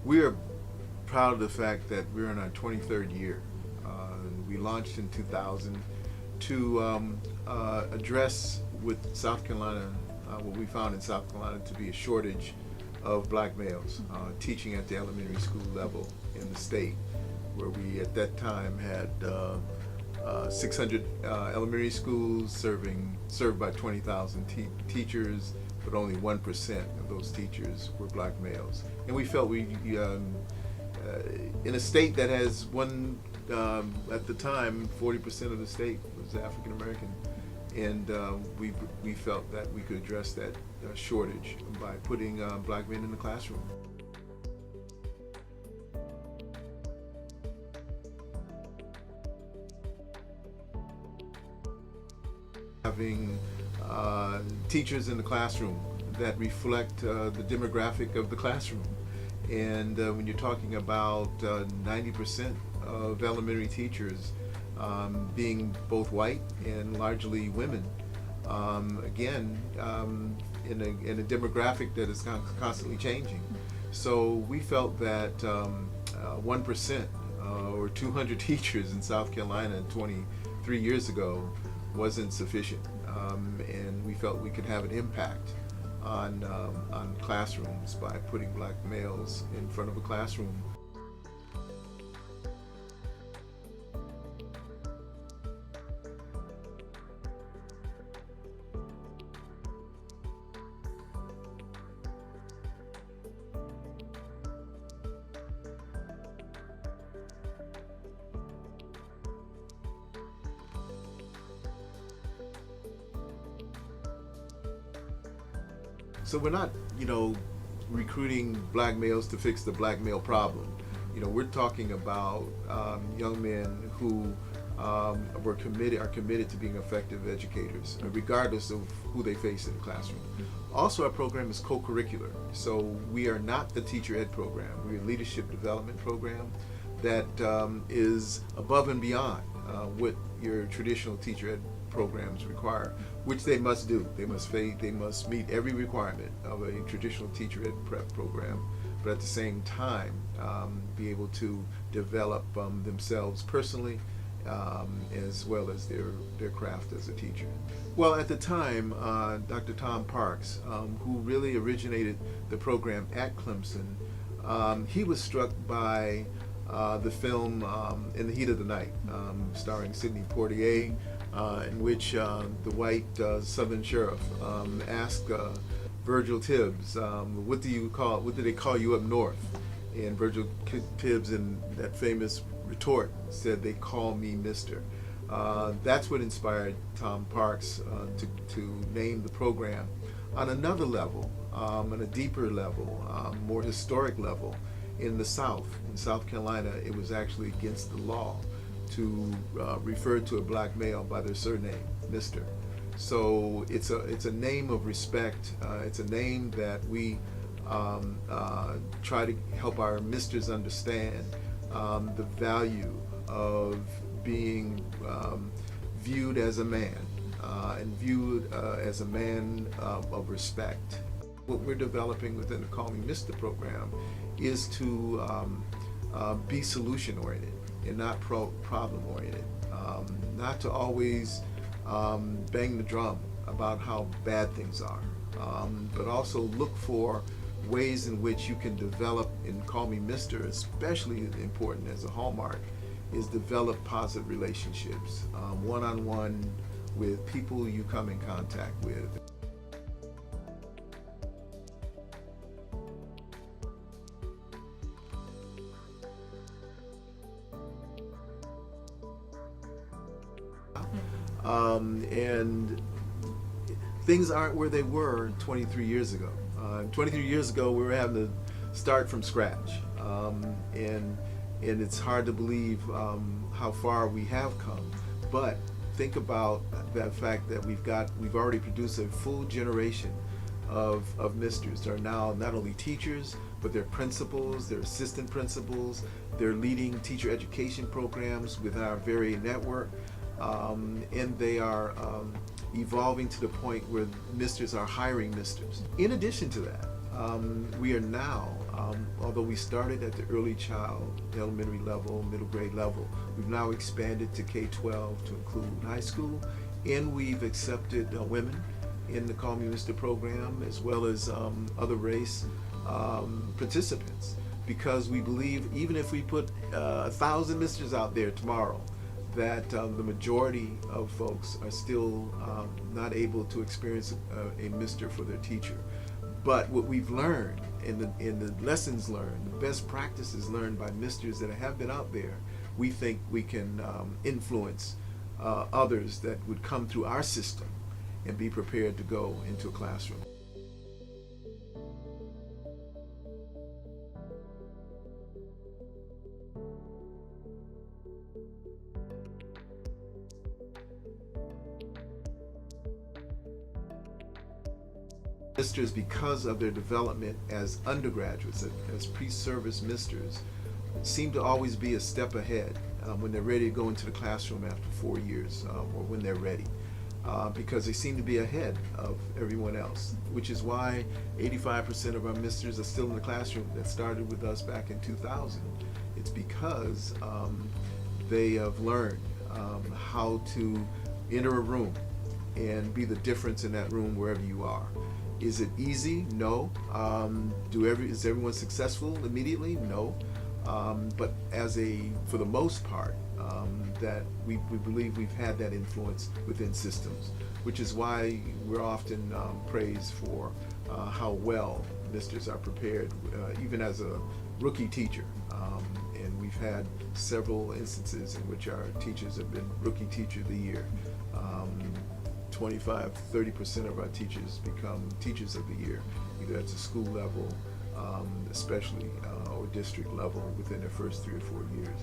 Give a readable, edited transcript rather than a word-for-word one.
We are proud of the fact that we're in our 23rd year. We launched in 2000 to address with South Carolina what we found in South Carolina to be a shortage of black males teaching at the elementary school level in the state, where we at that time had 600 elementary schools served by 20,000 teachers, but only 1% of those teachers were black males. And we felt in a state that has at the time, 40% of the state was African American, and we felt that we could address that shortage by putting black men in the classroom. Having teachers in the classroom that reflect the demographic of the classroom. And when you're talking about 90% of elementary teachers being both white and largely women, again, in a demographic that is constantly changing. So we felt that 1% or 200 teachers in South Carolina 23 years ago wasn't sufficient, and we felt we could have an impact on classrooms by putting black males in front of a classroom. So we're not, recruiting black males to fix the black male problem. We're talking about young men who are committed to being effective educators, regardless of who they face in the classroom. Also, our program is co-curricular, so we are not the teacher ed program. We're a leadership development program that is above and beyond what your traditional teacher ed programs require, which they must do. They must meet every requirement of a traditional teacher ed prep program, but at the same time be able to develop themselves personally as well as their craft as a teacher. Well, at the time, Dr. Tom Parks, who really originated the program at Clemson, he was struck by the film In the Heat of the Night, starring Sidney Poitier, in which the white Southern sheriff asked Virgil Tibbs, what do they call you up north? And Virgil Tibbs, in that famous retort, said, "They call me Mister." That's what inspired Tom Parks to name the program. On another level, on a deeper level, more historic level, in the South, in South Carolina, it was actually against the law to refer to a black male by their surname, Mister. So it's a name of respect. It's a name that we try to help our misters understand the value of being viewed as a man and viewed as a man of respect. What we're developing within the Call Me Mister program is to be solution-oriented and not problem-oriented. Not to always bang the drum about how bad things are, but also look for ways in which you can develop, and Call Me Mister, especially important as a hallmark, is develop positive relationships, one-on-one with people you come in contact with. And things aren't where they were 23 years ago. 23 years ago, we were having to start from scratch, and it's hard to believe how far we have come. But think about that fact that we've already produced a full generation of misters. They're now not only teachers, but they're principals, they're assistant principals, they're leading teacher education programs with our very network. And they are evolving to the point where misters are hiring misters. In addition to that, we are now Although we started at the early child, elementary level, middle grade level, we've now expanded to K-12 to include high school, and we've accepted women in the Call Me MiSTER program, as well as other race participants, because we believe even if we put 1,000 misters out there tomorrow, that the majority of folks are still not able to experience a mister for their teacher. But what we've learned in the lessons learned, the best practices learned by misters that have been out there, we think we can influence others that would come through our system and be prepared to go into a classroom. Misters, because of their development as undergraduates, as pre-service misters, seem to always be a step ahead when they're ready to go into the classroom after 4 years, or when they're ready, because they seem to be ahead of everyone else, which is why 85% of our misters are still in the classroom that started with us back in 2000. It's because they have learned how to enter a room and be the difference in that room wherever you are. Is it easy? No. Is everyone successful immediately? No. But for the most part, that we believe we've had that influence within systems, which is why we're often praised for how well misters are prepared, even as a rookie teacher. And we've had several instances in which our teachers have been Rookie Teacher of the Year. 25-30% of our teachers become Teachers of the Year, either at the school level, especially, or district level within their first 3 or 4 years.